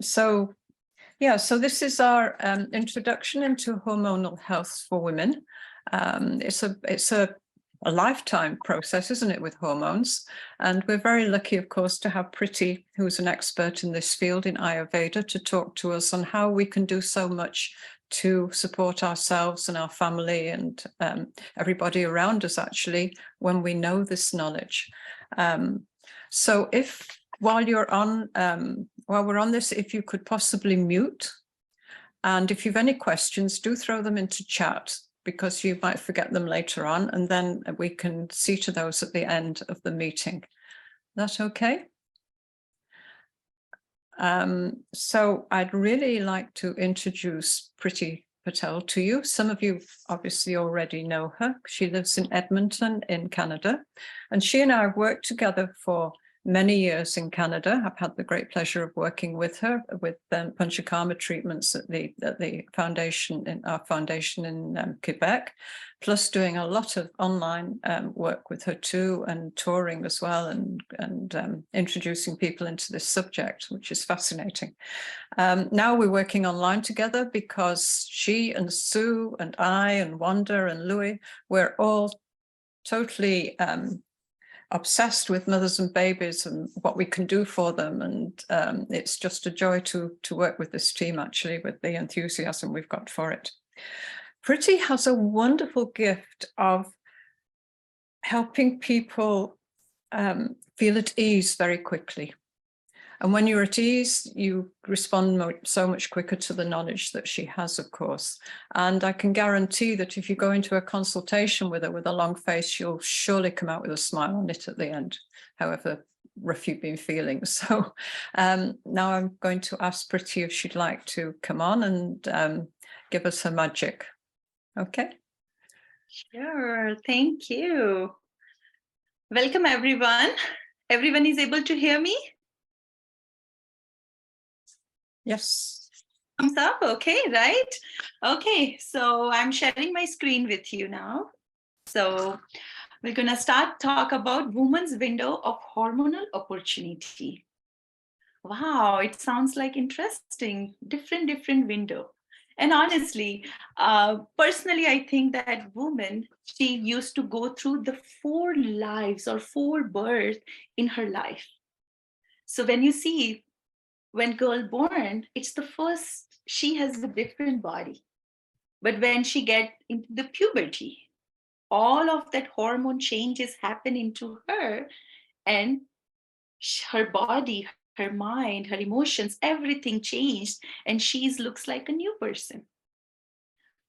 So this is our introduction into hormonal health for women. It's a lifetime process, isn't it, with hormones? And we're very lucky, of course, to have Priti, who's an expert in this field in Ayurveda, to talk to us on how we can do so much to support ourselves and our family and everybody around us, actually, when we know this knowledge. So while we're on this, if you could possibly mute, and if you've any questions, do throw them into chat, because you might forget them later on, and then we can see to those at the end of the meeting. That okay? So I'd really like to introduce Priti Patel to you. Some of you obviously already know her. She lives in Edmonton in Canada, and she and I have worked together for many years in Canada. I've had the great pleasure of working with her with Panchakarma treatments at the foundation, in our foundation in Quebec, plus doing a lot of online work with her too, and touring as well, and introducing people into this subject, which is fascinating. Now we're working online together because she and Sue and I and Wanda and Louis, we're all totally obsessed with mothers and babies and what we can do for them, and it's just a joy to work with this team, actually, with the enthusiasm we've got for it. Priti has a wonderful gift of helping people feel at ease very quickly. And when you're at ease, you respond so much quicker to the knowledge that she has, of course. And I can guarantee that if you go into a consultation with her with a long face, you'll surely come out with a smile on it at the end, however rough you've been feeling. So now I'm going to ask Priti if she'd like to come on and give us her magic. Okay? Sure, thank you. Welcome, everyone. Everyone is able to hear me? Yes. Thumbs up, okay, right? Okay, so I'm sharing my screen with you now. So we're gonna talk about women's window of hormonal opportunity. Wow, it sounds like interesting, different window. And honestly, personally, I think that woman, she used to go through the 4 lives or 4 births in her life. So when you see, when girl born, it's the first, she has a different body. But when she get into the puberty, all of that hormone changes happen into her, and her body, her mind, her emotions, everything changed, and she looks like a new person.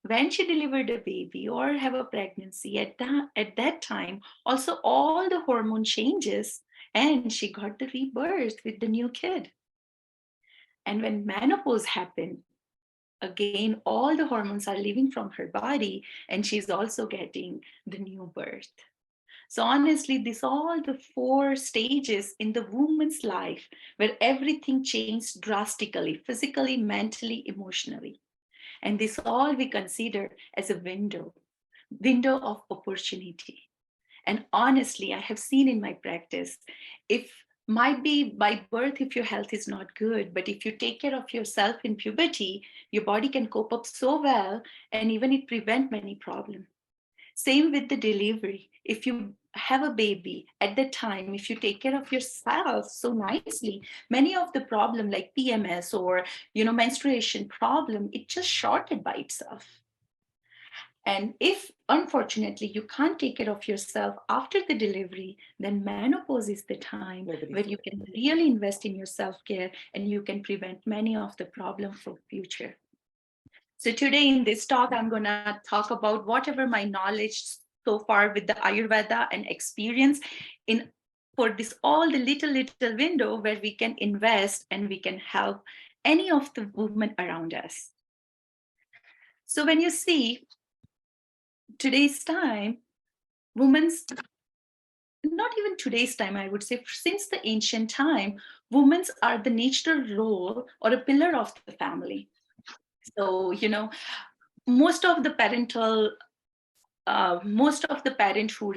When she delivered a baby or have a pregnancy, at that time, also all the hormone changes, and she got the rebirth with the new kid. And when menopause happened, again, all the hormones are leaving from her body, and she's also getting the new birth. So honestly, these all the 4 stages in the woman's life where everything changed drastically, physically, mentally, emotionally. And this all we consider as a window of opportunity. And honestly, I have seen in my practice, if might be by birth if your health is not good, but if you take care of yourself in puberty, your body can cope up so well, and even it prevent many problems. Same with the delivery. If you have a baby at that time, if you take care of yourself so nicely, many of the problem like PMS or menstruation problem, it just shorted by itself. And if, unfortunately, you can't take care of yourself after the delivery, then menopause is the time where you can really invest in your self-care, and you can prevent many of the problems for future. So today in this talk, I'm going to talk about whatever my knowledge so far with the Ayurveda and experience for this all the little window where we can invest and we can help any of the women around us. So when you see today's time, women's, not even today's time, I would say since the ancient time, women are the natural role or a pillar of the family. So, most of the parenthood,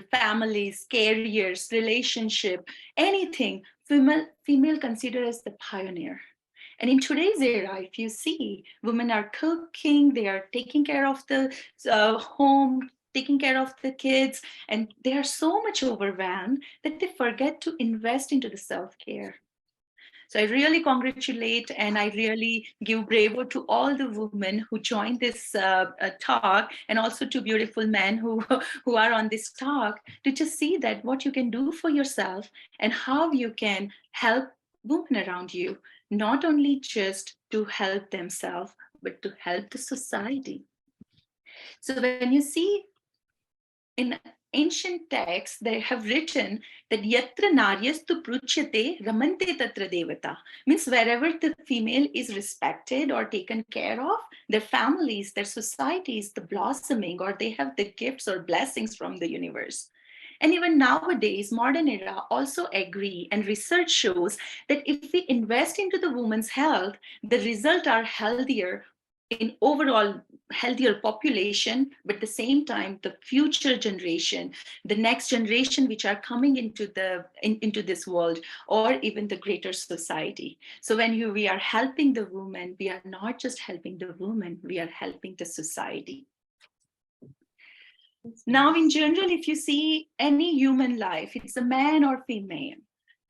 families, careers, relationship, anything, female considered as the pioneer. And in today's era, if you see, women are cooking, they are taking care of the home, taking care of the kids, and they are so much overwhelmed that they forget to invest into the self-care. So I really congratulate and I really give bravo to all the women who joined this talk, and also to beautiful men who are on this talk, to just see that what you can do for yourself and how you can help women around you, not only just to help themselves, but to help the society. So when you see in ancient texts, they have written that yatra naryastu pruchyate ramante tatra devata, means wherever the female is respected or taken care of, their families, their societies, the blossoming, or they have the gifts or blessings from the universe. And even nowadays, modern era also agree, and research shows that if we invest into the woman's health, the results are healthier in overall healthier population, but at the same time, the future generation, the next generation which are coming into into this world, or even the greater society. So when we are helping the woman, we are not just helping the woman, we are helping the society. Now, in general, if you see any human life, it's a man or female,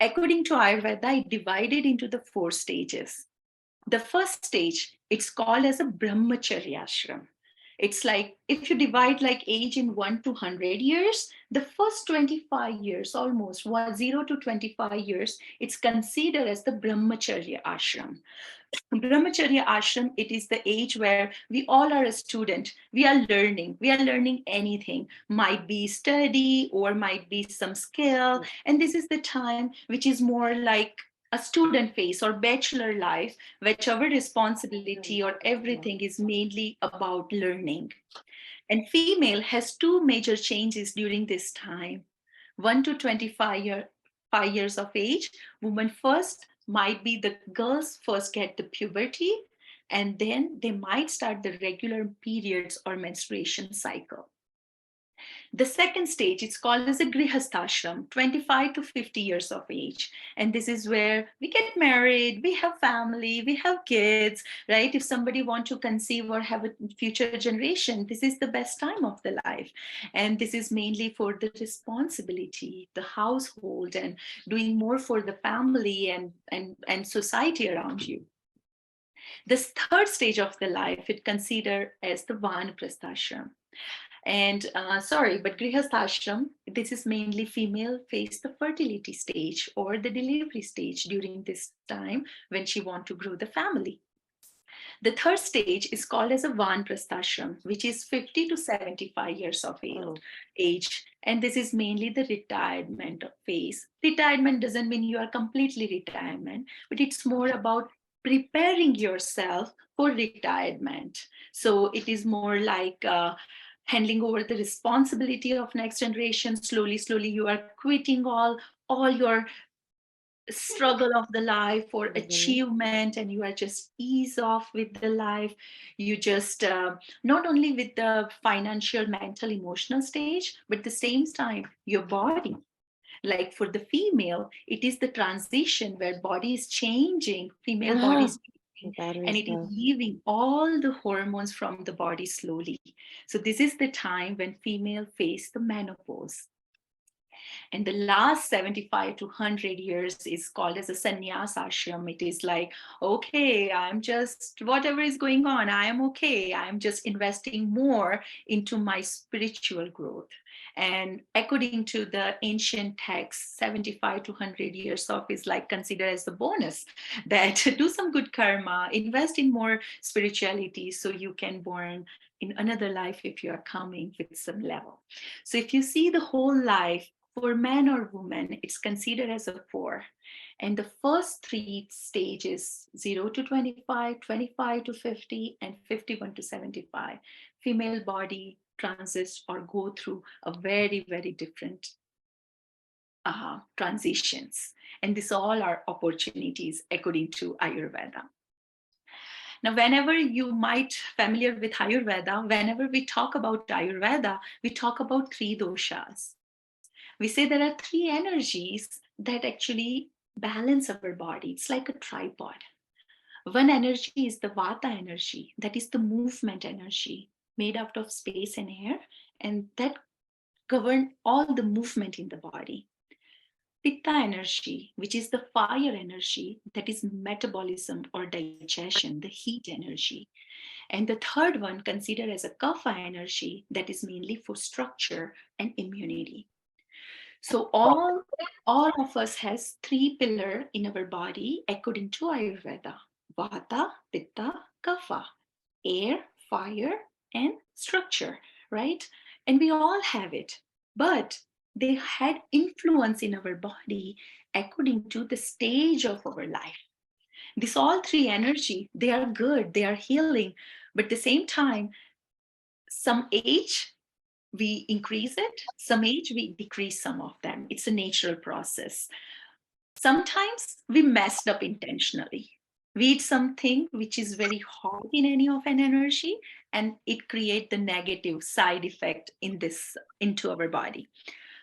according to Ayurveda, it divided into the 4 stages. The first stage, it's called as a brahmacharya ashram. It's like, if you divide like age in 1 to 100 years, the first 25 years, almost 0 to 25 years, it's considered as the brahmacharya ashram. Brahmacharya ashram, it is the age where we all are a student. We are learning anything, might be study or might be some skill. And this is the time which is more like a student phase or bachelor life, which our responsibility or everything is mainly about learning. And female has 2 major changes during this time. 1 to 5 years of age, woman first might be the girls first get the puberty, and then they might start the regular periods or menstruation cycle. The second stage, it's called as a grihasthashram, 25 to 50 years of age. And this is where we get married, we have family, we have kids, right? If somebody wants to conceive or have a future generation, this is the best time of the life. And this is mainly for the responsibility, the household, and doing more for the family and society around you. This third stage of the life, it considered as the vanaprasthashram. And but grihasthashram, this is mainly female face the fertility stage or the delivery stage during this time when she want to grow the family. The third stage is called as a vanaprasthashram, which is 50 to 75 years of age. And this is mainly the retirement phase. Retirement doesn't mean you are completely retirement, but it's more about preparing yourself for retirement. So it is more like handing over the responsibility of next generation. Slowly you are quitting all your struggle of the life for achievement, and you are just ease off with the life. You just not only with the financial, mental, emotional stage, but at the same time your body. Like for the female, it is the transition where body is changing, female body is changing, and it is leaving all the hormones from the body slowly. So this is the time when female face the menopause. And the last 75 to 100 years is called as a sannyas ashram. It is like, okay, I'm just, whatever is going on, I am okay. I'm just investing more into my spiritual growth. And according to the ancient texts, 75 to 100 years of is like considered as the bonus, that do some good karma, invest in more spirituality so you can born in another life if you are coming with some level. So if you see the whole life, for man or woman, it's considered as a 4. And the first 3 stages, 0 to 25, 25 to 50, and 51 to 75, female body transits or go through a very, very different transitions. And these all are opportunities according to Ayurveda. Now, whenever you might familiar with Ayurveda, whenever we talk about Ayurveda, we talk about 3 doshas. We say there are 3 energies that actually balance our body. It's like a tripod. One energy is the Vata energy, that is the movement energy made out of space and air, and that govern all the movement in the body. Pitta energy, which is the fire energy, that is metabolism or digestion, the heat energy. And the third one considered as a Kapha energy, that is mainly for structure and immunity. So all of us has three pillars in our body according to Ayurveda: Vata, Pitta, Kapha, air, fire, and structure, right? And we all have it, but they had influence in our body according to the stage of our life. These all three energy, they are good, they are healing, but at the same time, some age we increase it, some age we decrease some of them. It's a natural process. Sometimes we messed up intentionally. We eat something which is very hot in any of an energy, and it create the negative side effect in this into our body.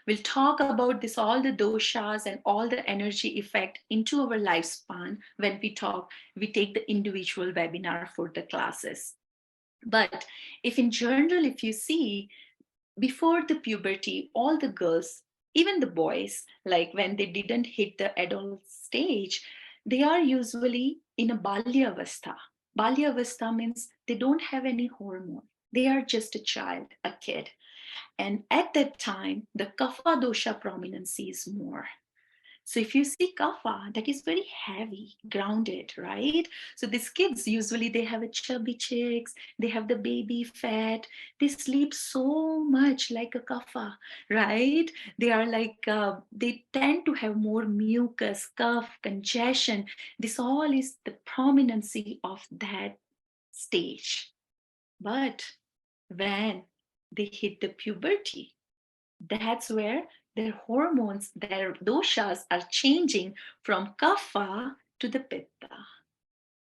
We'll talk about this, all the doshas and all the energy effect into our lifespan when we take the individual webinar for the classes. But if in general, if you see, before the puberty, all the girls, even the boys, like when they didn't hit the adult stage, they are usually in a balyavastha. Balyavastha means they don't have any hormone. They are just a child, a kid. And at that time, the kapha dosha prominency is more. So if you see kapha, that is very heavy, grounded, right? So these kids usually they have a chubby cheeks, they have the baby fat, they sleep so much like a kapha, right? They are like they tend to have more mucus, cough, congestion. This all is the prominency of that stage. But when they hit the puberty, that's where their hormones, their doshas are changing from kapha to the pitta.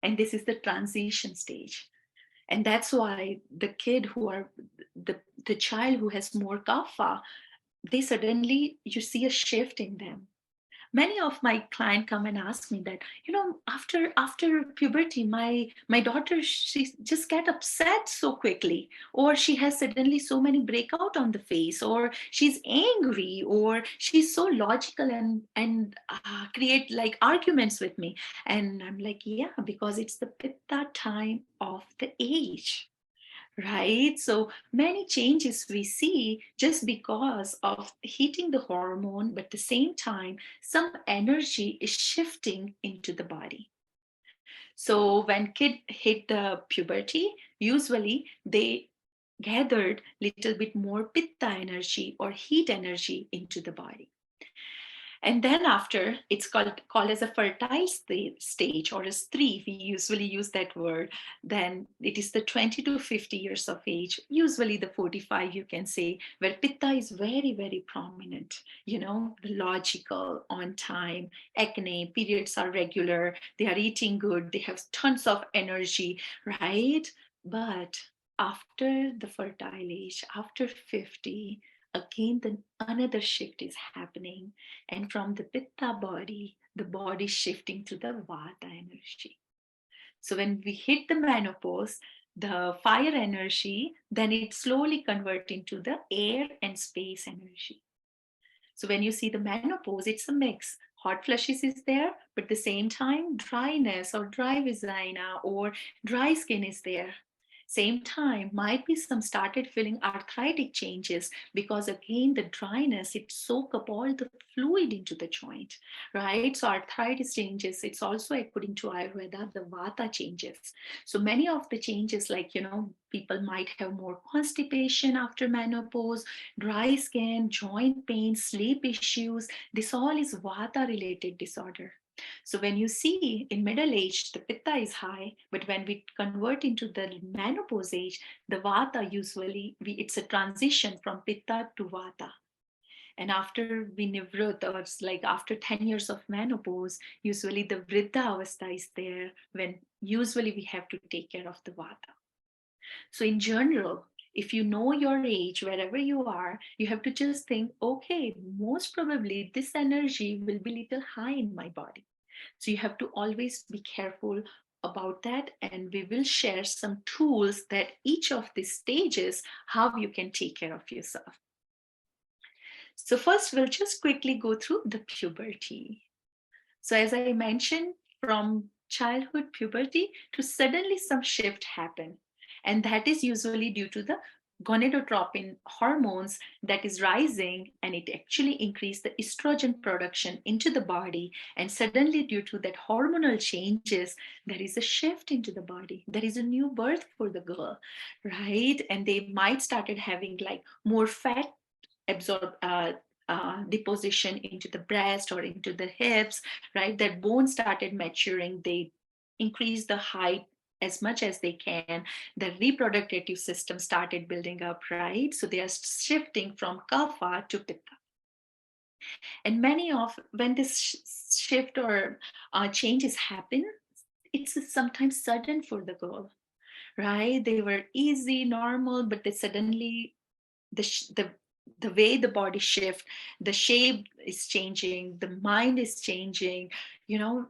And this is the transition stage. And that's why the kid who are the child who has more kapha, they suddenly you see a shift in them. Many of my clients come and ask me that, after puberty, my daughter, she just get upset so quickly, or she has suddenly so many breakout on the face, or she's angry, or she's so logical and create like arguments with me. And I'm like, yeah, because it's the pitta time of the age, right? So many changes we see just because of hitting the hormone, but at the same time, some energy is shifting into the body. So when kid hit the puberty, usually they gathered little bit more pitta energy or heat energy into the body. And then after, it's called as a fertile stage or a stree. We usually use that word. Then it is the 20 to 50 years of age, usually the 45, you can say, where pitta is very, very prominent. The logical, on time, acne, periods are regular, they are eating good, they have tons of energy, right? But after the fertile age, after 50, again, another shift is happening. And from the pitta body, the body shifting to the vata energy. So when we hit the menopause, the fire energy, then it slowly converts into the air and space energy. So when you see the menopause, it's a mix. Hot flushes is there, but at the same time, dryness or dry vagina or dry skin is there. Same time, might be some started feeling arthritic changes because again, the dryness, it soak up all the fluid into the joint, right? So arthritis changes, it's also according to Ayurveda, the vata changes. So many of the changes, like, people might have more constipation after menopause, dry skin, joint pain, sleep issues. This all is vata related disorder. So when you see in middle age, the pitta is high, but when we convert into the menopause age, the vata usually, it's a transition from pitta to vata. And after we nivrit, or it's like after 10 years of menopause, usually the vriddha avastha is there when usually we have to take care of the vata. So in general, if you know your age, wherever you are, you have to just think, okay, most probably this energy will be little high in my body. So you have to always be careful about that, and we will share some tools that each of these stages, how you can take care of yourself. So first, we'll just quickly go through the puberty. So as I mentioned, from childhood puberty to suddenly some shift happen. And that is usually due to the gonadotropin hormones that is rising, and it actually increased the estrogen production into the body. And suddenly due to that hormonal changes, there is a shift into the body. There is a new birth for the girl, right? And they might started having like more fat absorb deposition into the breast or into the hips, right? That bone started maturing. They increase the height as much as they can. The reproductive system started building up, right? So they are shifting from kapha to pitta. And many of when this shift or changes happen, it's sometimes sudden for the girl, right? They were easy, normal, but they suddenly the way the body shift, the shape is changing, the mind is changing, you know,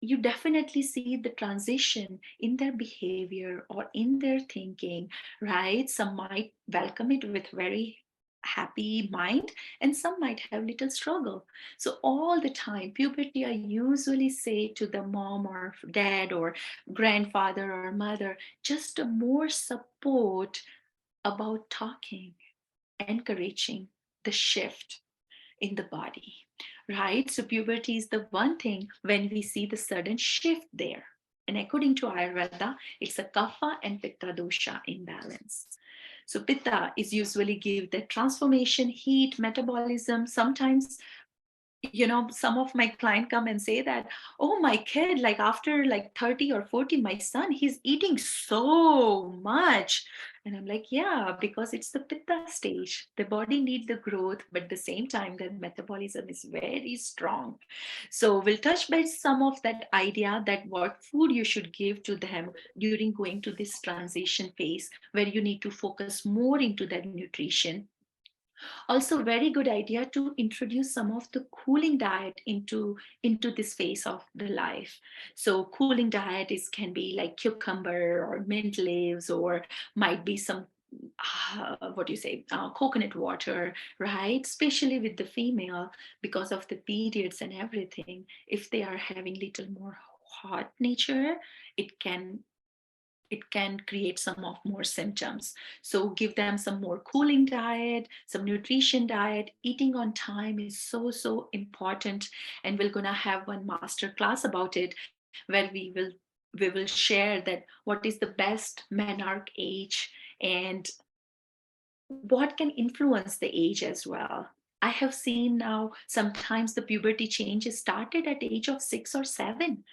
you definitely see the transition in their behavior or in their thinking, right? Some might welcome it with very happy mind, and some might have little struggle. So all the time puberty, I usually say to the mom or dad or grandfather or mother, just a more support about talking, encouraging the shift in the body, right? So puberty is the one thing when we see the sudden shift there. And according to Ayurveda, it's a kapha and pitta dosha imbalance. So pitta is usually give the transformation, heat, metabolism. Sometimes, you know, some of my client come and say that, oh, my kid, like after like 30 or 40, my son, he's eating so much. And I'm like, yeah, because it's the pitta stage. The body needs the growth, but at the same time the metabolism is very strong. So we'll touch base some of that idea that what food you should give to them during going to this transition phase, where you need to focus more into that nutrition. Also very good idea to introduce some of the cooling diet into this phase of the life. So cooling diet is can be like cucumber or mint leaves, or might be some what do you say, coconut water, right? Especially with the female, because of the periods and everything, if they are having little more hot nature, it can create some of more symptoms. So give them some more cooling diet, some nutrition diet. Eating on time is so important, and we're going to have one master class about it, where we will share that what is the best menarche age and what can influence the age as well. I have seen now sometimes the puberty changes started at age of 6 or 7,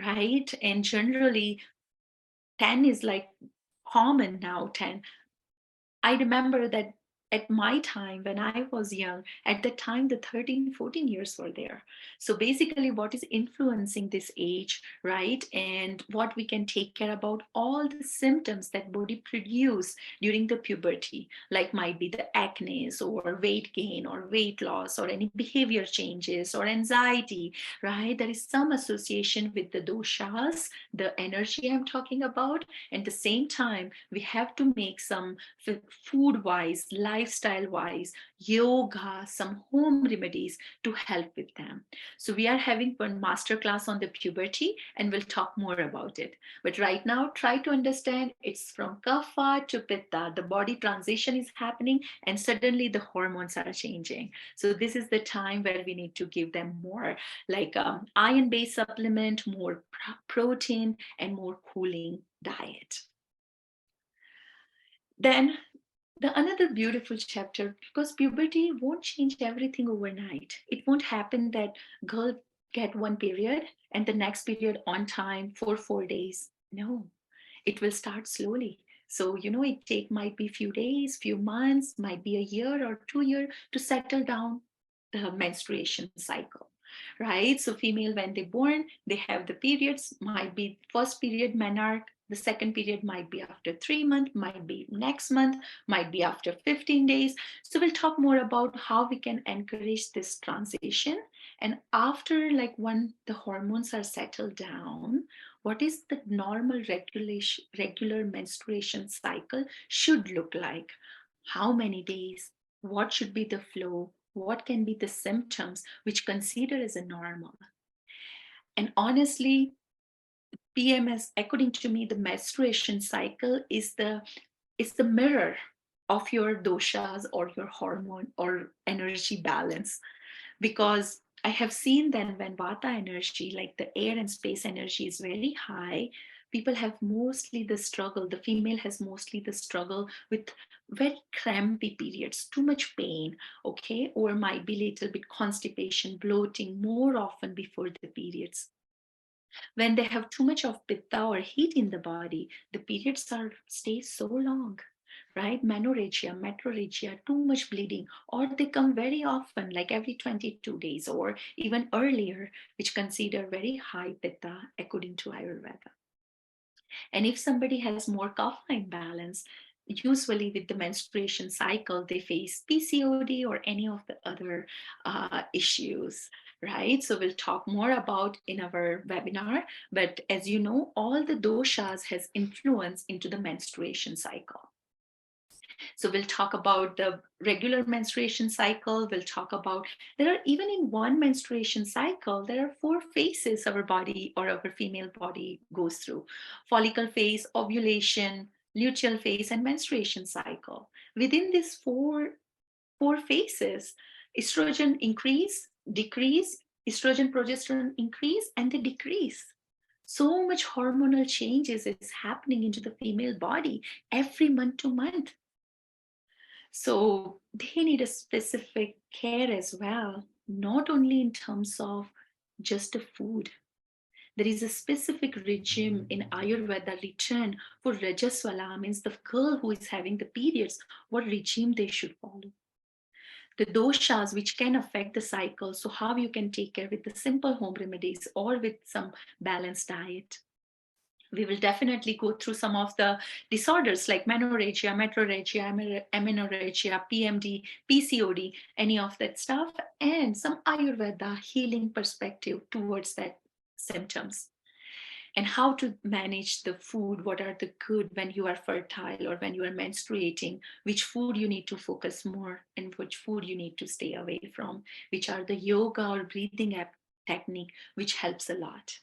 right? And generally 10 is like common now. 10, I remember that at my time when I was young, at the time the 13, 14 years were there. So basically what is influencing this age, right? And what we can take care about all the symptoms that body produce during the puberty, like might be the acne or weight gain or weight loss or any behavior changes or anxiety, right? There is some association with the doshas, the energy I'm talking about. At the same time, we have to make some food wise, lifestyle wise, yoga, some home remedies to help with them. So we are having one masterclass on the puberty, and we'll talk more about it. But right now, try to understand it's from kapha to pitta. The body transition is happening, and suddenly the hormones are changing. So this is the time where we need to give them more like iron-based supplement, more protein, and more cooling diet. Then the another beautiful chapter, because puberty won't change everything overnight. It won't happen that girl get one period and the next period on time for 4 days. No, it will start slowly. So it might be few days, few months, might be a year or 2 year to settle down the menstruation cycle, right? So female, when they born, they have the periods, might be first period menarche, the second period might be after 3 months, might be next month, might be after 15 days. So we'll talk more about how we can encourage this transition And after, like, when the hormones are settled down, what is the normal regular menstruation cycle should look like? How many days? What should be the flow? What can be the symptoms which consider as a normal? And honestly, PMS, according to me, the menstruation cycle is the mirror of your doshas or your hormone or energy balance. Because I have seen then when vata energy, like the air and space energy, is very high, people have mostly the struggle, the female has mostly the struggle with very crampy periods, too much pain, okay, or might be a little bit constipation, bloating more often before the periods. When they have too much of pitta or heat in the body, the periods are stay so long, right? Menorrhagia, metrorrhagia, too much bleeding, or they come very often, like every 22 days or even earlier, which consider very high pitta according to Ayurveda. And if somebody has more kapha imbalance, usually with the menstruation cycle, they face PCOD or any of the other issues, right? So we'll talk more about in our webinar. But as you know, all the doshas has influence into the menstruation cycle. So we'll talk about the regular menstruation cycle. We'll talk about, there are even in one menstruation cycle, there are 4 phases our body or our female body goes through: follicle phase, ovulation, luteal phase, and menstruation cycle. Within these four phases, estrogen increase, decrease, estrogen progesterone increase, and they decrease. So much hormonal changes is happening into the female body every month to month. So they need a specific care as well, not only in terms of just the food. There is a specific regime in Ayurveda written for Rajaswala, means the girl who is having the periods, what regime they should follow. The doshas which can affect the cycle, so how you can take care with the simple home remedies or with some balanced diet. We will definitely go through some of the disorders like menorrhagia, metrorrhagia, amenorrhagia, PMD, PCOD, any of that stuff, and some Ayurveda healing perspective towards that symptoms. And how to manage the food, what are the good when you are fertile or when you are menstruating, which food you need to focus more and which food you need to stay away from, which are the yoga or breathing app technique, which helps a lot.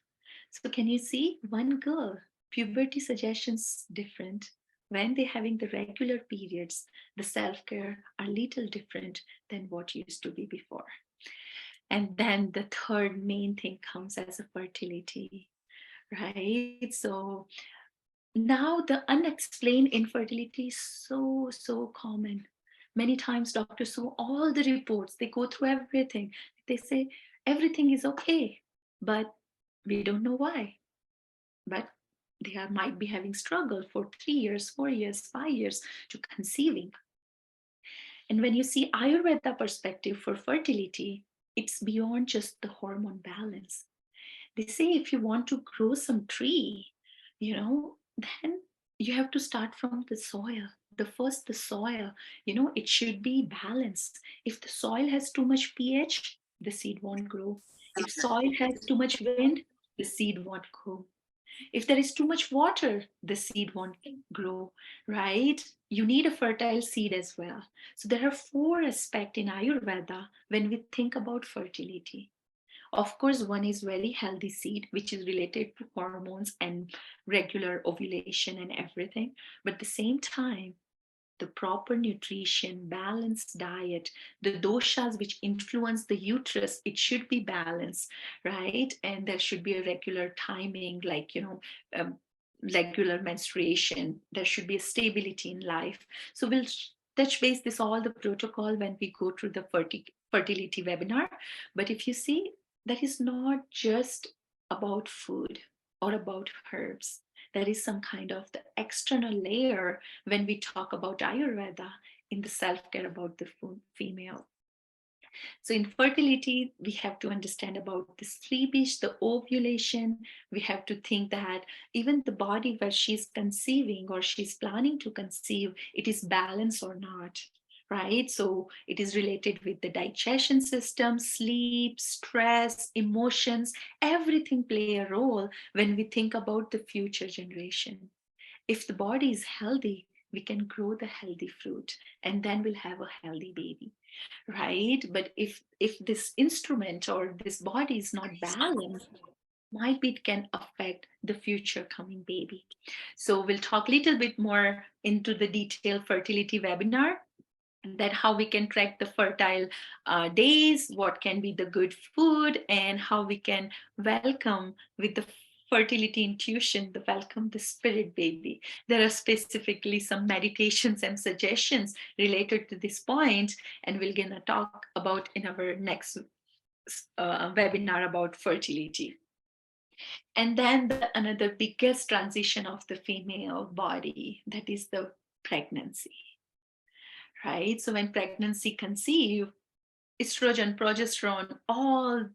So can you see one girl, puberty suggestions different. When they're having the regular periods, the self-care are little different than what used to be before. And then the third main thing comes as a fertility, right? So now the unexplained infertility is so common. Many times doctors saw all the reports, they go through everything. They say everything is okay, but we don't know why. But they might be having struggle for 3 years, 4 years, 5 years to conceiving. And when you see Ayurveda perspective for fertility, it's beyond just the hormone balance. They say if you want to grow some tree, then you have to start from the soil. The soil, it should be balanced. If the soil has too much pH, the seed won't grow. If soil has too much wind, the seed won't grow. If there is too much water, the seed won't grow, right? You need a fertile seed as well. So there are 4 aspects in Ayurveda when we think about fertility. Of course, one is very healthy seed, which is related to hormones and regular ovulation and everything. But at the same time, the proper nutrition, balanced diet, the doshas which influence the uterus, it should be balanced, right? And there should be a regular timing, like, regular menstruation. There should be a stability in life. So we'll touch base this all the protocol when we go through the fertility webinar. But if you see, that is not just about food or about herbs. There is some kind of the external layer when we talk about Ayurveda in the self-care about the female. So in fertility, we have to understand about the sleepish, the ovulation. We have to think that even the body where she's conceiving or she's planning to conceive, it is balanced or not, right? So it is related with the digestion system, sleep, stress, emotions, everything play a role when we think about the future generation. If the body is healthy, we can grow the healthy fruit and then we'll have a healthy baby, right? But if this instrument or this body is not balanced, might be it can affect the future coming baby. So we'll talk a little bit more into the detailed fertility webinar, that how we can track the fertile days, what can be the good food, and how we can welcome with the fertility intuition, the welcome the spirit baby. There are specifically some meditations and suggestions related to this point, and we're gonna talk about in our next webinar about fertility. And then another biggest transition of the female body, that is the pregnancy, right? So when pregnancy conceive, estrogen, progesterone, all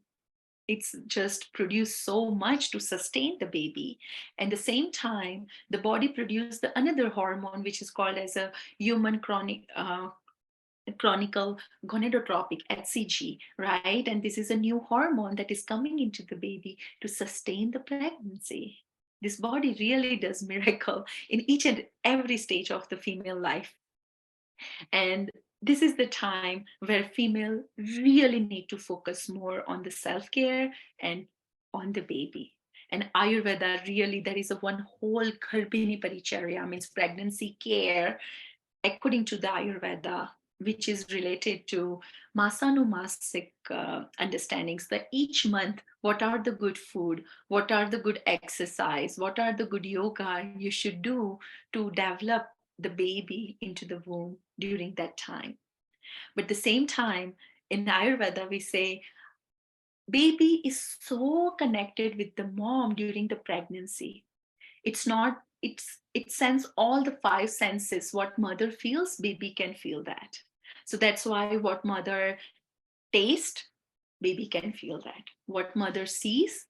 it's just produced so much to sustain the baby. And the same time, the body produced the another hormone, which is called as a human chronicle gonadotropic HCG, right? And this is a new hormone that is coming into the baby to sustain the pregnancy. This body really does miracle in each and every stage of the female life. And this is the time where female really need to focus more on the self-care and on the baby. And Ayurveda really, there is a one whole Garbhini Paricharya, means pregnancy care, according to the Ayurveda, which is related to Masanumasic understandings, that each month, what are the good food, what are the good exercise, what are the good yoga you should do to develop the baby into the womb during that time. But at the same time, in Ayurveda, we say baby is so connected with the mom during the pregnancy. It's not, it sends all the five senses. What mother feels, baby can feel that. So that's why what mother taste, baby can feel that. What mother sees,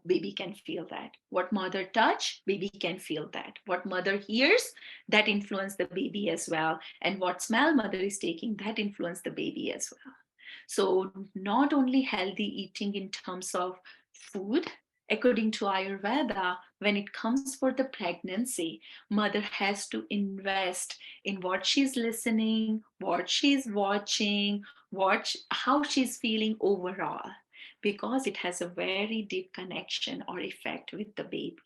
baby can feel that. What mother touch, baby can feel that. What mother hears, that influence the baby as well. And what smell mother is taking, that influence the baby as well. So not only healthy eating in terms of food, according to Ayurveda, when it comes for the pregnancy, mother has to invest in what she's listening, what she's watching, how she's feeling overall, because it has a very deep connection or effect with the baby.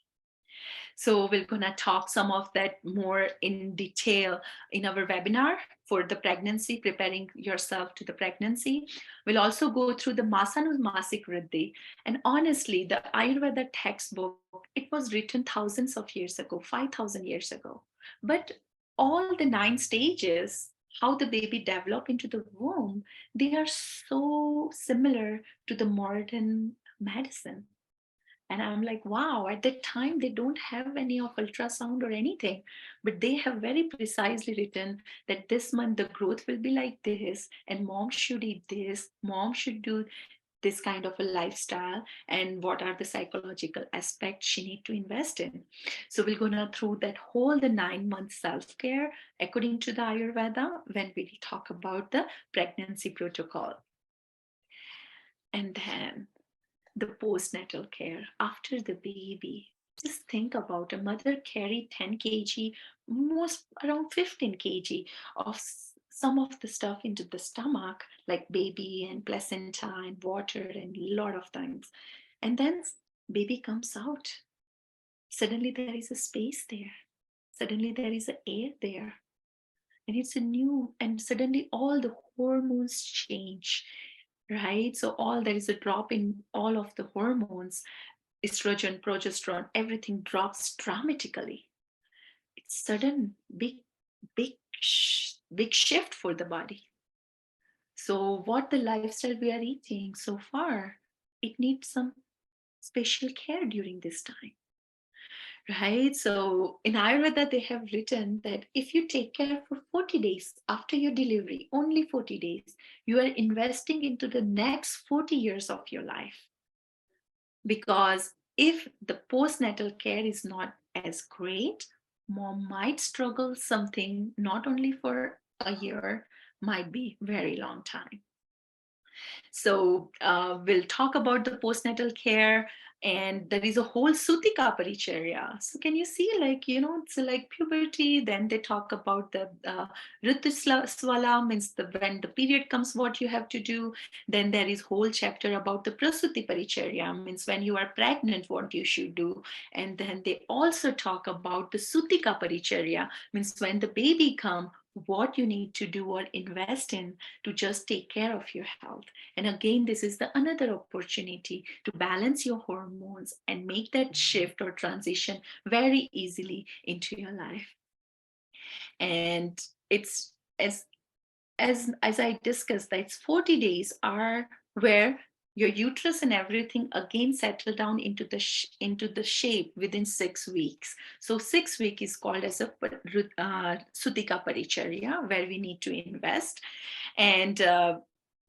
So we're going to talk some of that more in detail in our webinar for the pregnancy, preparing yourself to the pregnancy. We'll also go through the Masanumasic Riddhi. And honestly, the Ayurveda textbook, it was written thousands of years ago, 5,000 years ago. But all the 9 stages, how the baby develop into the womb, they are so similar to the modern medicine. And I'm like, wow, at that time, they don't have any of ultrasound or anything, but they have very precisely written that this month the growth will be like this, and mom should eat this, mom should do this kind of a lifestyle, and what are the psychological aspects she need to invest in. So we're gonna through that whole the 9-month self-care according to the Ayurveda when we talk about the pregnancy protocol. And then the postnatal care after the baby. Just think about a mother carry 10 kg, most around 15 kg of some of the stuff into the stomach, like baby and placenta and water and a lot of things. And then baby comes out. Suddenly there is a space there. Suddenly there is a air there. And it's a new, and suddenly all the hormones change, right? So all there is a drop in all of the hormones, estrogen, progesterone, everything drops dramatically. It's sudden, big, big shift for the body. So what the lifestyle we are eating so far, it needs some special care during this time. Right. So in Ayurveda, they have written that if you take care for 40 days after your delivery, only 40 days, you are investing into the next 40 years of your life. Because if the postnatal care is not as great, mom might struggle something not only for a year, might be very long time. So we'll talk about the postnatal care, and there is a whole Sutika Paricharya. So can you see, like, it's like puberty, then they talk about the Rituswala, means when the period comes, what you have to do. Then there is whole chapter about the Prasuti Paricharya, means when you are pregnant, what you should do. And then they also talk about the Sutika Paricharya, means when the baby comes, what you need to do or invest in to just take care of your health. And again, this is the another opportunity to balance your hormones and make that shift or transition very easily into your life. And it's as I discussed, that it's 40 days are where your uterus and everything again settle down into the shape within 6 weeks. So 6 weeks is called as a Sutika Paricharya, where we need to invest. And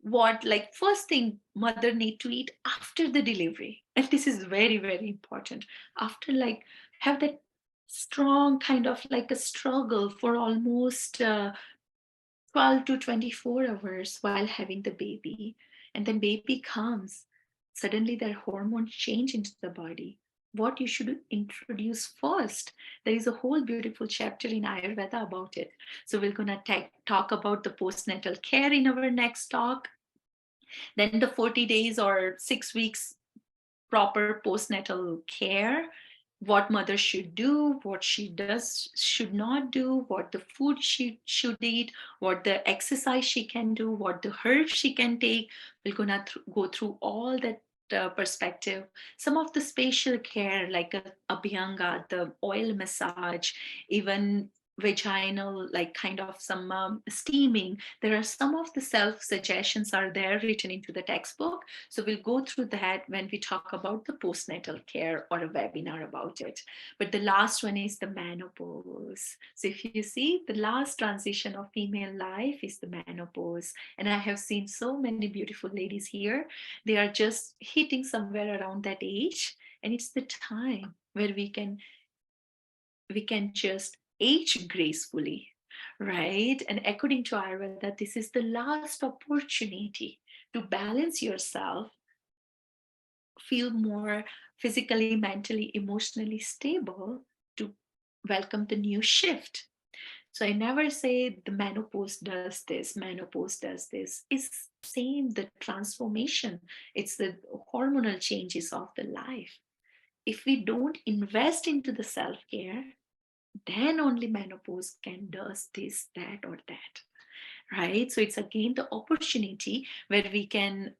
what, like, first thing mother need to eat after the delivery, and this is very, very important, after, like, have that strong kind of like a struggle for almost 12 to 24 hours while having the baby, and then baby comes, suddenly their hormones change into the body. What you should introduce first, there is a whole beautiful chapter in Ayurveda about it. So we're going to talk about the postnatal care in our next talk, then the 40 days or 6 weeks proper postnatal care, what mother should do, what she should not do, what the food she should eat, what the exercise she can do, what the herbs she can take. We're gonna go through all that perspective. Some of the spatial care, like a abhyanga, the oil massage, even vaginal, like kind of some steaming. There are some of the self suggestions are there written into the textbook. So we'll go through that when we talk about the postnatal care or a webinar about it. But the last one is the menopause. So if you see, the last transition of female life is the menopause. And I have seen so many beautiful ladies here. They are just hitting somewhere around that age. And it's the time where we can just age gracefully, right? And according to Ayurveda, this is the last opportunity to balance yourself, feel more physically, mentally, emotionally stable, to welcome the new shift. So I never say the menopause does this, menopause does this. It's same, the transformation. It's the hormonal changes of the life. If we don't invest into the self-care, then only menopause can does this, that, or that, right? So it's again the opportunity where we can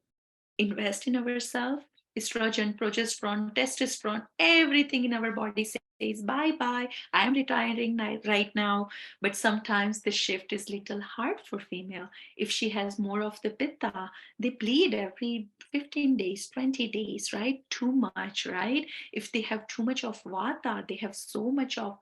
invest in ourselves. Estrogen, progesterone, testosterone, everything in our body says bye bye. I am retiring right now. But sometimes the shift is little hard for female. If she has more of the pitta, they bleed every 15 days, 20 days, right? Too much, right? If they have too much of vata, they have so much of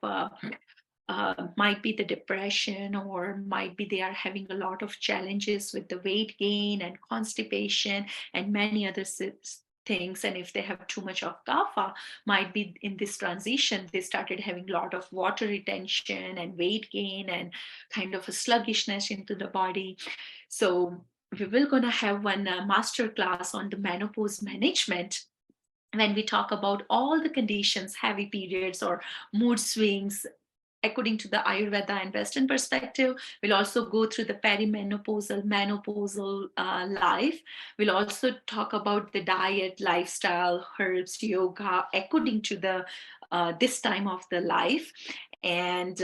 might be the depression, or might be they are having a lot of challenges with the weight gain and constipation and many other things. And if they have too much of kapha, might be in this transition they started having a lot of water retention and weight gain and kind of a sluggishness into the body. So we will gonna have one master class on the menopause management, when we talk about all the conditions, heavy periods or mood swings, according to the Ayurveda and Western perspective. We'll also go through the perimenopausal, menopausal life. We'll also talk about the diet, lifestyle, herbs, yoga, according to the this time of the life. And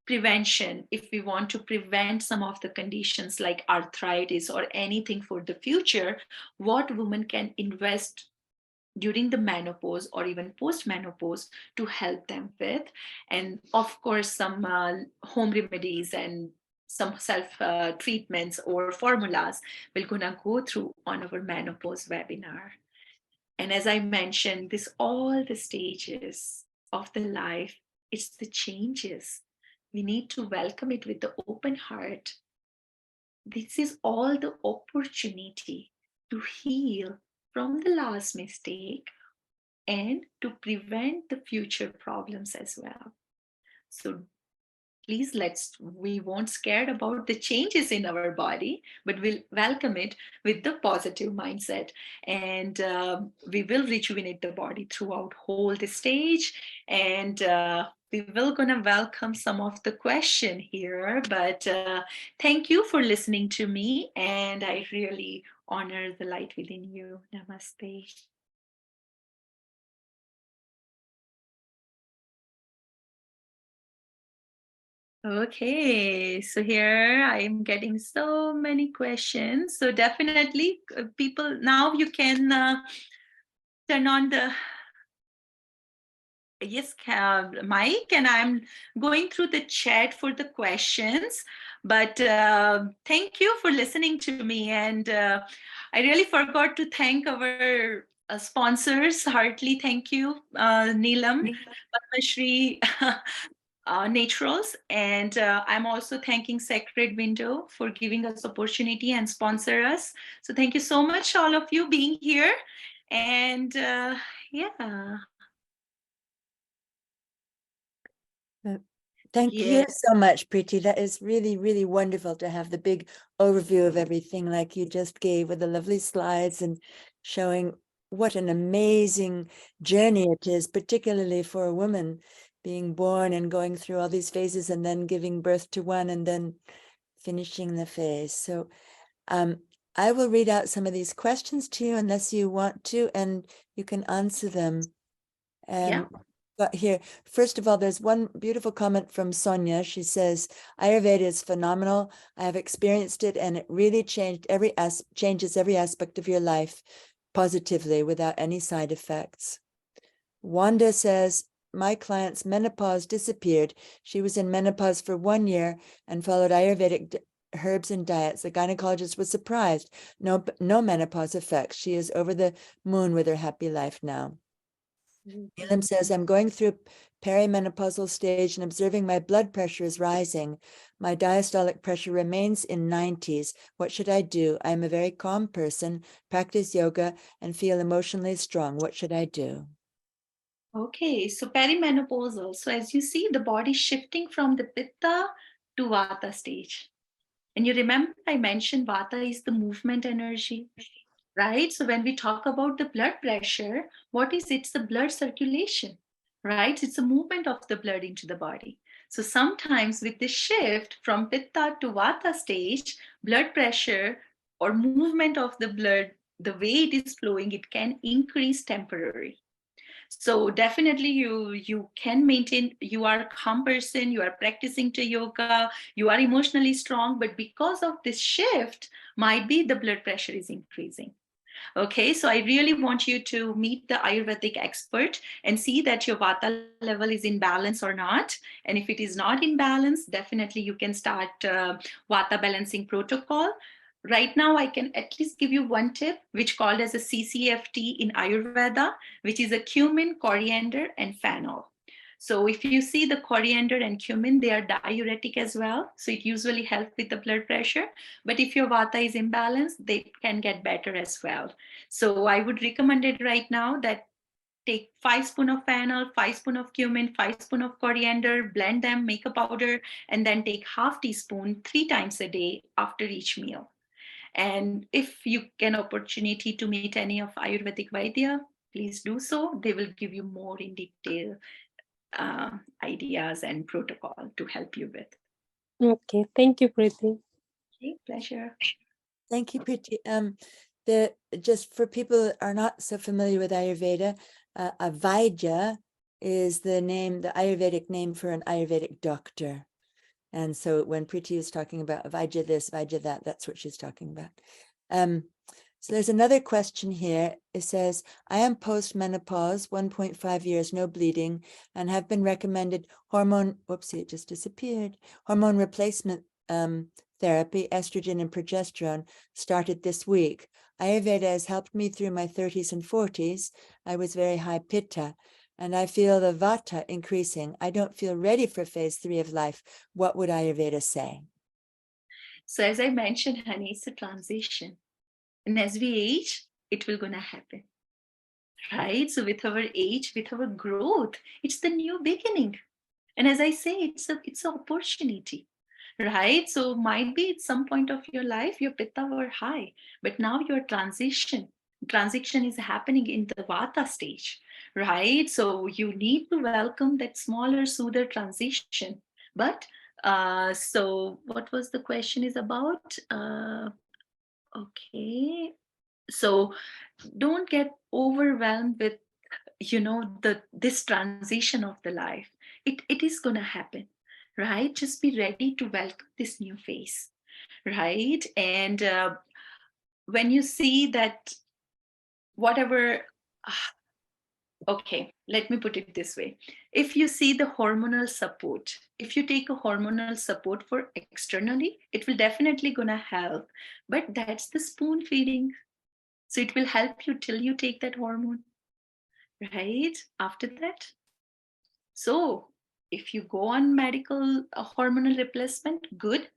prevention, if we want to prevent some of the conditions like arthritis or anything for the future, what women can invest during the menopause or even post-menopause to help them with. And of course, some home remedies and some self treatments or formulas we're gonna go through on our menopause webinar. And as I mentioned, this all the stages of the life, it's the changes. We need to welcome it with the open heart. This is all the opportunity to heal from the last mistake and to prevent the future problems as well. So please we won't scared about the changes in our body, but we'll welcome it with the positive mindset. And we will rejuvenate the body throughout whole the stage. And we will gonna welcome some of the question here, but thank you for listening to me. And I really honor the light within you. Namaste. Okay, so here I'm getting so many questions. So definitely people, now you can turn on the mic, and I'm going through the chat for the questions. But thank you for listening to me. And I really forgot to thank our sponsors. Heartily thank you, Neelam, Padma Shri, Naturals, and I'm also thanking Sacred Window for giving us opportunity and sponsor us. So thank you so much, all of you being here. And yeah. Thank you so much, Preeti. That is really, really wonderful to have the big overview of everything like you just gave, with the lovely slides and showing what an amazing journey it is, particularly for a woman being born and going through all these phases and then giving birth to one and then finishing the phase. So I will read out some of these questions to you unless you want to, and you can answer them. But here, first of all, there's one beautiful comment from Sonia. She says, Ayurveda is phenomenal. I have experienced it, and it really changes every aspect of your life positively without any side effects. Wanda says, my client's menopause disappeared. She was in menopause for 1 year and followed Ayurvedic herbs and diets. The gynecologist was surprised. No menopause effects. She is over the moon with her happy life now. Neelam says, I'm going through perimenopausal stage and observing my blood pressure is rising. My diastolic pressure remains in 90s. What should I do? I'm a very calm person, practice yoga, and feel emotionally strong. What should I do? Okay, so perimenopausal. So as you see, the body shifting from the Pitta to Vata stage. And you remember I mentioned Vata is the movement energy, right? So when we talk about the blood pressure, what is it? It's the blood circulation, right? It's a movement of the blood into the body. So sometimes with the shift from Pitta to Vata stage, blood pressure or movement of the blood, the way it is flowing, it can increase temporarily. So definitely you can maintain, you are a calm person, you are practicing to yoga, you are emotionally strong, but because of this shift, might be the blood pressure is increasing. Okay, so I really want you to meet the Ayurvedic expert and see that your Vata level is in balance or not. And if it is not in balance, definitely you can start Vata balancing protocol. Right now, I can at least give you one tip, which called as a CCFT in Ayurveda, which is a cumin, coriander, and fennel. So if you see the coriander and cumin, they are diuretic as well. So it usually helps with the blood pressure. But if your Vata is imbalanced, they can get better as well. So I would recommend it right now that take 5 spoons of fennel, 5 spoons of cumin, 5 spoons of coriander, blend them, make a powder, and then take half teaspoon 3 times a day after each meal. And if you get an opportunity to meet any of Ayurvedic Vaidya, please do so. They will give you more in detail ideas and protocol to help you with. Okay, thank you, Preeti. Okay, pleasure. Thank you, Preeti. Just for people that are not so familiar with Ayurveda, a Vaidya is the Ayurvedic name for an Ayurvedic doctor. And so when Preeti is talking about Vaidya this, Vaidya that, that's what she's talking about. So there's another question here. It says, I am post-menopause, 1.5 years, no bleeding, and have been recommended hormone replacement therapy, estrogen and progesterone, started this week. Ayurveda has helped me through my 30s and 40s. I was very high pitta, and I feel the vata increasing. I don't feel ready for phase 3 of life. What would Ayurveda say? So as I mentioned, honey, it's a transition. And as we age, it will gonna happen, right? So with our age, with our growth, it's the new beginning. And as I say, it's an opportunity, right? So might be at some point of your life, your pitta were high, but now your transition is happening in the vata stage, right? So you need to welcome that smaller, soother transition. But so what was the question is about? Okay. So don't get overwhelmed with this transition of the life. It is going to happen, right? Just be ready to welcome this new phase, right? And when you see that whatever okay, let me put it this way. If you see the hormonal support, if you take a hormonal support for externally, it will definitely gonna help, but that's the spoon feeding. So it will help you till you take that hormone, right? After that, so if you go on medical hormonal replacement, good.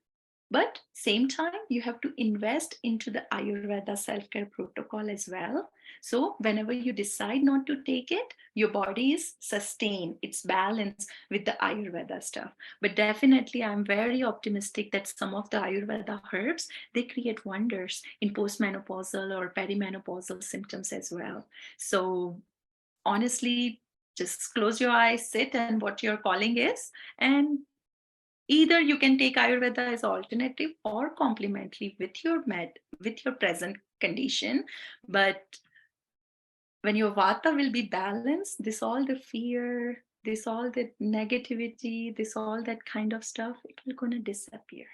But same time, you have to invest into the Ayurveda self-care protocol as well. So whenever you decide not to take it, your body is sustained, it's balanced with the Ayurveda stuff. But definitely, I'm very optimistic that some of the Ayurveda herbs, they create wonders in postmenopausal or perimenopausal symptoms as well. So honestly, just close your eyes, sit, and what your calling is, and either you can take Ayurveda as alternative or complementary with your present condition. But when your vata will be balanced, this all the fear, this all the negativity, this all that kind of stuff, it will gonna disappear.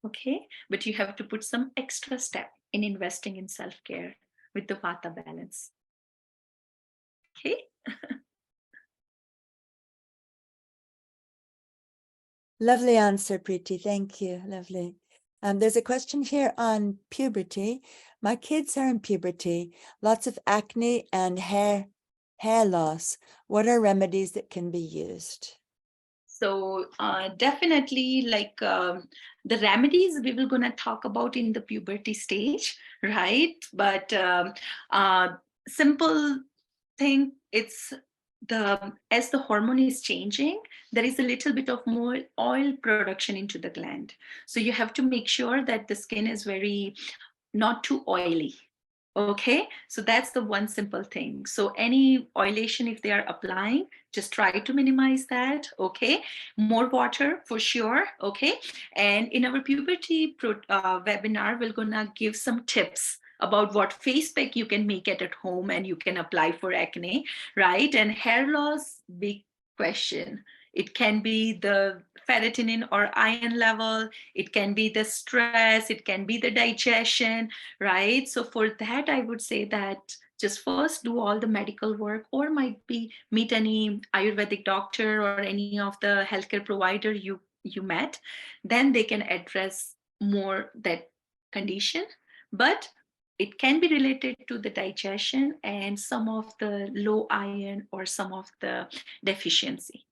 Okay, but you have to put some extra step in investing in self-care with the vata balance. Okay. Lovely answer, Preeti. Thank you. Lovely. There's a question here on puberty. My kids are in puberty, lots of acne and hair loss. What are remedies that can be used? So definitely, like the remedies we will gonna talk about in the puberty stage, right? But simple thing, it's as the hormone is changing, there is a little bit of more oil production into the gland. So you have to make sure that the skin is very not too oily. Okay, so that's the one simple thing. So any oilation, if they are applying, just try to minimize that. Okay, more water for sure. Okay, and in our puberty webinar, we're gonna give some tips about what face pack you can make it at home and you can apply for acne, right? And hair loss, big question. It can be the ferritin or iron level, it can be the stress, it can be the digestion, right? So for that, I would say that just first do all the medical work, or might be meet any Ayurvedic doctor or any of the healthcare provider you met, then they can address more that condition. But it can be related to the digestion and some of the low iron or some of the deficiency.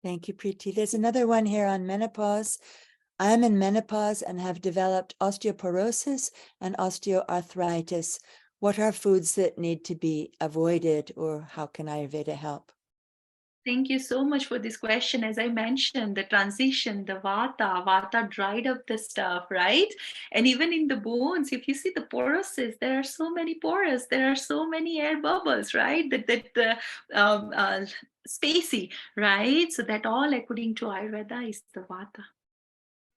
Thank you, Preeti. There's another one here on menopause. I'm in menopause and have developed osteoporosis and osteoarthritis. What are foods that need to be avoided, or how can Ayurveda help? Thank you so much for this question. As I mentioned, the transition, the vata dried up the stuff, right? And even in the bones, if you see the porosis, there are so many pores, there are so many air bubbles, right? Spacey, right? So that all according to Ayurveda is the vata,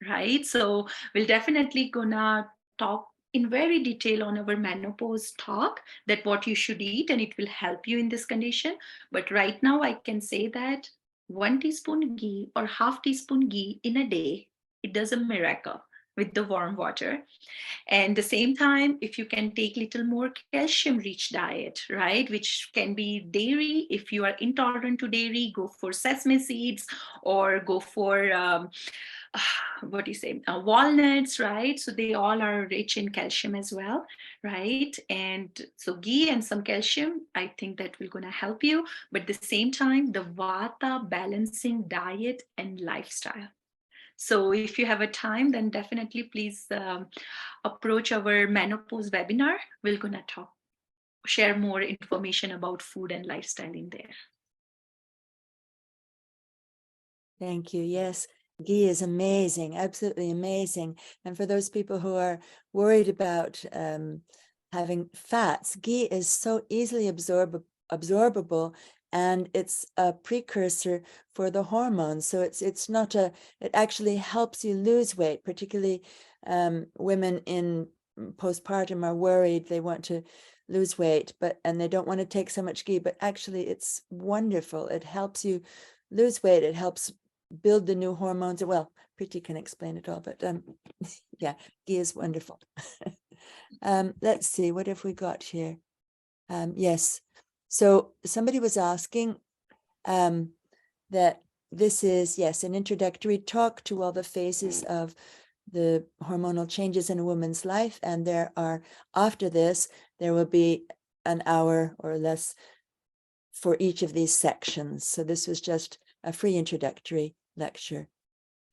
right? So we'll definitely gonna talk in very detail on our menopause talk, that what you should eat, and it will help you in this condition. But right now I can say that 1 teaspoon ghee or half teaspoon ghee in a day, it does a miracle with the warm water. And the same time, if you can take little more calcium rich diet, right, which can be dairy. If you are intolerant to dairy, go for sesame seeds or go for what do you say, walnuts, right? So they all are rich in calcium as well, right? And so ghee and some calcium, I think that will gonna help you. But at the same time, the vata balancing diet and lifestyle. So if you have a time, then definitely please approach our menopause webinar. We're gonna share more information about food and lifestyle in there. Thank you. Yes, ghee is amazing, absolutely amazing. And for those people who are worried about having fats, ghee is so easily absorbable, and it's a precursor for the hormones. So it's not it actually helps you lose weight, particularly women in postpartum are worried, they want to lose weight, and they don't want to take so much ghee, but actually it's wonderful. It helps you lose weight. It helps build the new hormones. Well, Preeti can explain it all, but yeah, ghee is wonderful. Let's see, what have we got here? Yes, so somebody was asking that this is, yes, an introductory talk to all the phases of the hormonal changes in a woman's life, and there are, after this, there will be an hour or less for each of these sections. So this was just a free introductory lecture.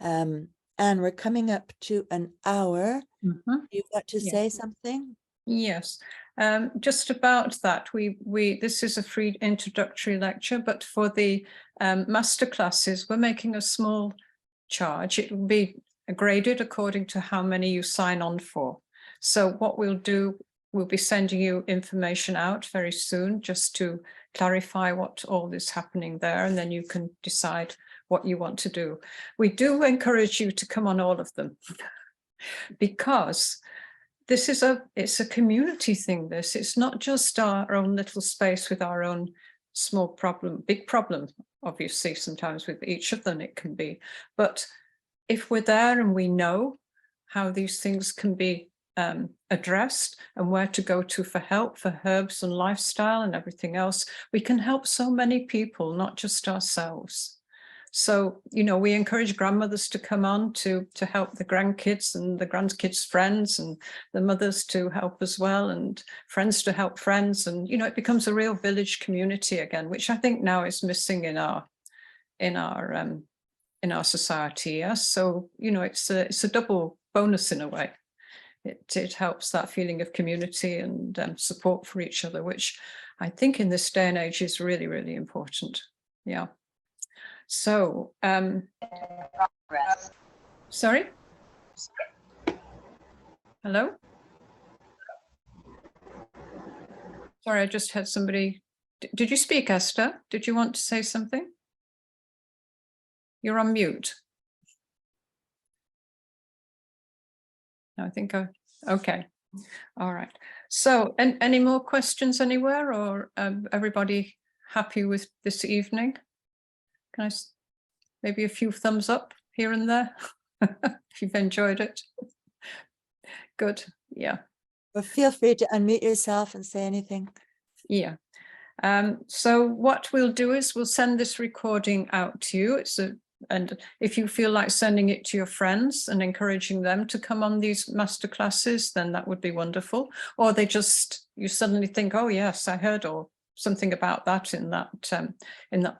And we're coming up to an hour. Mm-hmm. You want to say something? Yes, just about that. This is a free introductory lecture, but for the master classes, we're making a small charge. It will be graded according to how many you sign on for. So what we'll do, we'll be sending you information out very soon just to clarify what all is happening there, and then you can decide what you want to do. We do encourage you to come on all of them because this is it's a community thing. It's not just our own little space with our own small problem, big problem, obviously sometimes with each of them it can be, but if we're there and we know how these things can be addressed and where to go to for help, for herbs and lifestyle and everything else, we can help so many people, not just ourselves. So, you know, we encourage grandmothers to come on to help the grandkids and the grandkids' friends, and the mothers to help as well, and friends to help friends. And, you know, it becomes a real village community again, which I think now is missing in our society. Yes. So, you know, it's a double bonus in a way. It helps that feeling of community and support for each other, which I think in this day and age is really, really important. Yeah. So, sorry? Hello? Sorry, I just had somebody. Did you speak, Esther? Did you want to say something? You're on mute. I think okay. All right. So, any more questions anywhere, or everybody happy with this evening? Can I maybe a few thumbs up here and there if you've enjoyed it? Good. Yeah. Well, feel free to unmute yourself and say anything. Yeah. So what we'll do is we'll send this recording out to you. And if you feel like sending it to your friends and encouraging them to come on these master classes, then that would be wonderful. Or you suddenly think, oh yes, I heard or something about that in that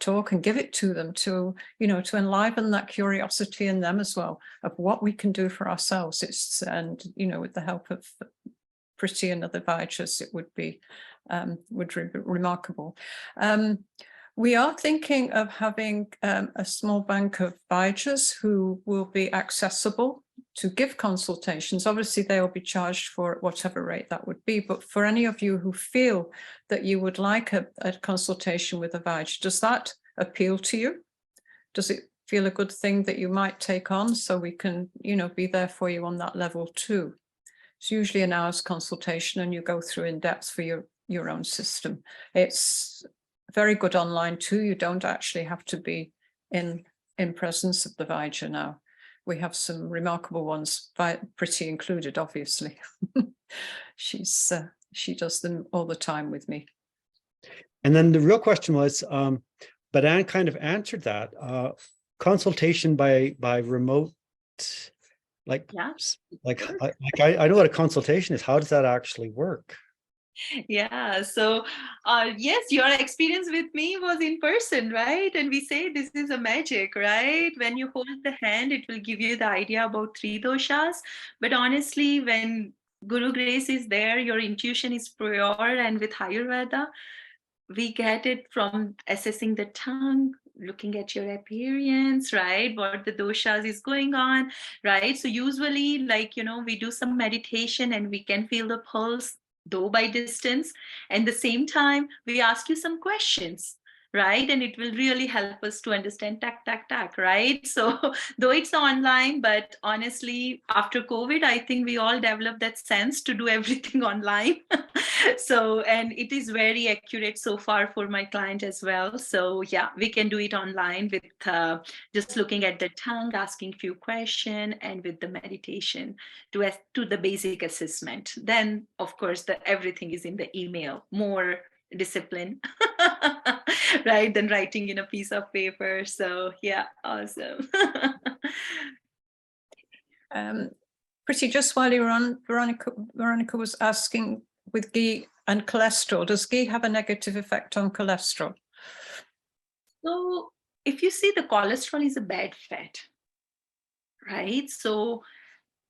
talk, and give it to them to, you know, to enliven that curiosity in them as well of what we can do for ourselves. And you know, with the help of Preeti and other Vaidhas, it would be remarkable. We are thinking of having a small bank of Vaidhas who will be accessible to give consultations. Obviously, they will be charged for whatever rate that would be. But for any of you who feel that you would like a consultation with a Vaidha, does that appeal to you? Does it feel a good thing that you might take on, so we can, you know, be there for you on that level too? It's usually an hour's consultation, and you go through in depth for your own system. It's very good online too. You don't actually have to be in presence of the Vaidha now. We have some remarkable ones, Preeti included, obviously. She does them all the time with me. And then the real question was, but Anne kind of answered that. Consultation by remote, I know what a consultation is. How does that actually work? Yeah, so yes, your experience with me was in person, right? And we say this is a magic, right? When you hold the hand, it will give you the idea about 3 doshas. But honestly, when Guru Grace is there, your intuition is pure. And with Ayurveda, we get it from assessing the tongue, looking at your appearance, right? What the doshas is going on, right? So usually, like, we do some meditation and we can feel the pulse, though by distance. And the same time, we ask you some questions, right? And it will really help us to understand tack, right? So though it's online, but honestly, after COVID, I think we all developed that sense to do everything online. So, and it is very accurate so far for my client as well. So yeah, we can do it online with just looking at the tongue, asking few questions, and with the meditation to the basic assessment. Then of course everything is in the email, more discipline, right, than writing in a piece of paper. So yeah, awesome. Pretty, just while you're on, Veronica was asking with ghee and cholesterol, does ghee have a negative effect on cholesterol? So if you see, the cholesterol is a bad fat, right? So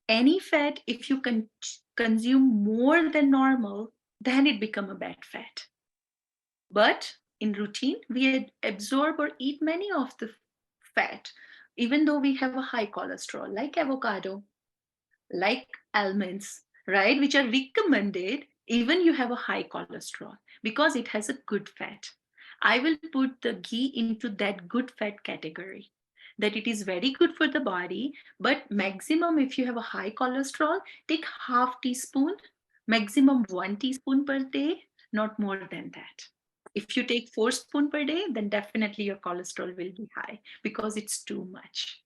any fat, if you can consume more than normal, then it become a bad fat. But in routine, we absorb or eat many of the fat, even though we have a high cholesterol, like avocado, like almonds, right, which are recommended even you have a high cholesterol because it has a good fat. I will put the ghee into that good fat category, that it is very good for the body, but maximum, if you have a high cholesterol, take half teaspoon, maximum 1 teaspoon per day, not more than that. If you take 4 spoons per day, then definitely your cholesterol will be high because it's too much.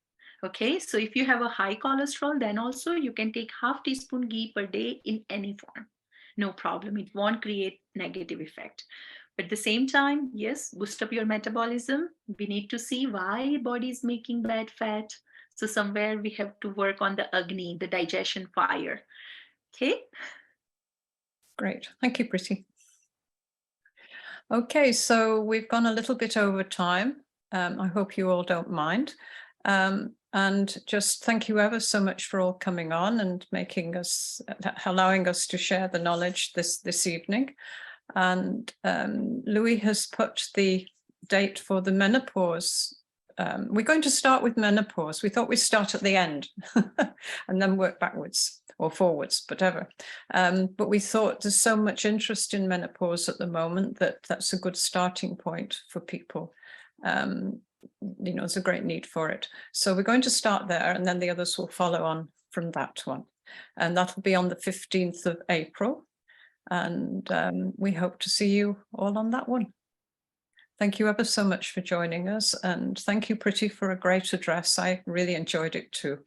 Okay, so if you have a high cholesterol, then also you can take half teaspoon ghee per day in any form. No problem, it won't create negative effect. But at the same time, yes, boost up your metabolism. We need to see why body is making bad fat. So somewhere we have to work on the Agni, the digestion fire. Okay. Great, thank you, Pretty. Okay, so we've gone a little bit over time. I hope you all don't mind. And just thank you ever so much for all coming on and allowing us to share the knowledge this evening. And Louis has put the date for the menopause. We're going to start with menopause. We thought we'd start at the end and then work backwards or forwards, whatever. But we thought there's so much interest in menopause at the moment that that's a good starting point for people. There's a great need for it. So we're going to start there and then the others will follow on from that one. And that'll be on the 15th of April. And we hope to see you all on that one. Thank you ever so much for joining us. And thank you, Pretty, for a great address. I really enjoyed it too.